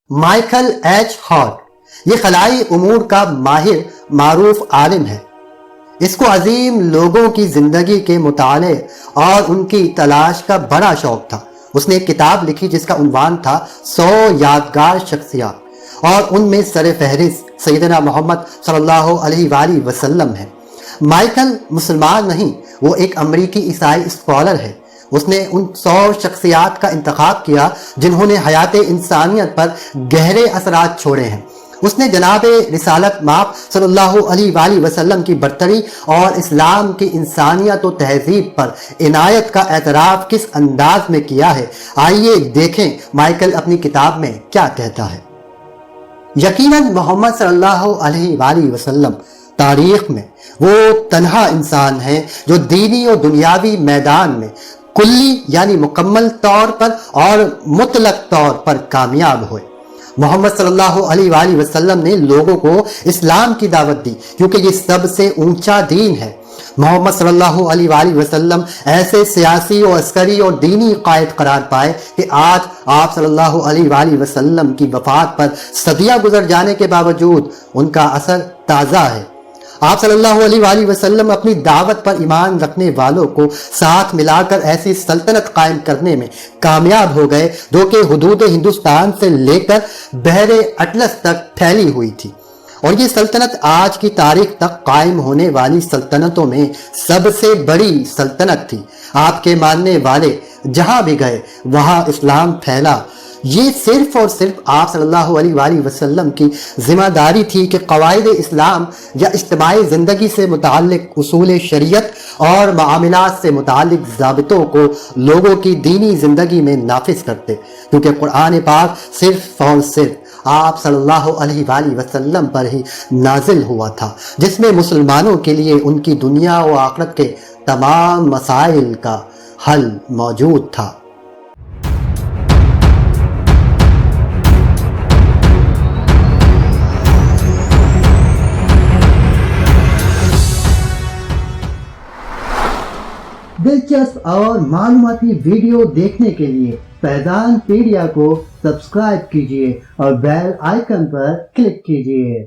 Michael H heart یہ خلائی امور کا ماہر معروف عالم ہے۔ اس کو عظیم لوگوں کی زندگی کے مطالعے اور ان کی تلاش کا بڑا شوق تھا۔ اس نے ایک کتاب لکھی جس کا عنوان تھا 100 یادگار شخصیات، اور ان میں سر فہرست سیدنا محمد صلی اللہ علیہ وآلہ وسلم ہے۔ مائیکل مسلمان نہیں، وہ ایک امریکی عیسائی اسکالر ہے۔ اس نے ان 100 شخصیات کا انتخاب کیا جنہوں نے حیات انسانیت پر گہرے اثرات چھوڑے ہیں۔ اس نے جناب رسالت مآب صلی اللہ علیہ وآلہ وسلم کی برتری اور اسلام کی انسانیت و تہذیب پر عنایت کا اعتراف کس انداز میں کیا ہے، آئیے دیکھیں مائیکل اپنی کتاب میں کیا کہتا ہے۔ یقیناً محمد صلی اللہ علیہ وآلہ وسلم تاریخ میں وہ تنہا انسان ہے جو دینی و دنیاوی میدان میں کلی یعنی مکمل طور پر اور مطلق طور پر کامیاب ہوئے۔ محمد صلی اللہ علیہ وآلہ وسلم نے لوگوں کو اسلام کی دعوت دی کیونکہ یہ سب سے اونچا دین ہے۔ محمد صلی اللہ علیہ وآلہ وسلم ایسے سیاسی اور عسکری اور دینی قائد قرار پائے کہ آج آپ صلی اللہ علیہ وآلہ وسلم کی وفات پر صدیاں گزر جانے کے باوجود ان کا اثر تازہ ہے۔ آپ صلی اللہ علیہ وآلہ وسلم اپنی دعوت پر ایمان رکھنے والوں کو ساتھ ملا کر ایسی سلطنت قائم کرنے میں کامیاب ہو گئے جو کہ حدود ہندوستان سے لے کر بحر اطلس تک پھیلی ہوئی تھی، اور یہ سلطنت آج کی تاریخ تک قائم ہونے والی سلطنتوں میں سب سے بڑی سلطنت تھی۔ آپ کے ماننے والے جہاں بھی گئے وہاں اسلام پھیلا۔ یہ صرف اور صرف آپ صلی اللہ علیہ وآلہ وسلم کی ذمہ داری تھی کہ قواعد اسلام یا اجتماعی زندگی سے متعلق اصول شریعت اور معاملات سے متعلق ضابطوں کو لوگوں کی دینی زندگی میں نافذ کرتے، کیونکہ قرآن پاک صرف اور صرف آپ صلی اللہ علیہ وآلہ وسلم پر ہی نازل ہوا تھا، جس میں مسلمانوں کے لیے ان کی دنیا و آخرت کے تمام مسائل کا حل موجود تھا۔ دلچسپ اور معلوماتی ویڈیو دیکھنے کے لیے فیضان پیڈیا کو سبسکرائب کیجیے اور بیل آئیکن پر کلک کیجیے۔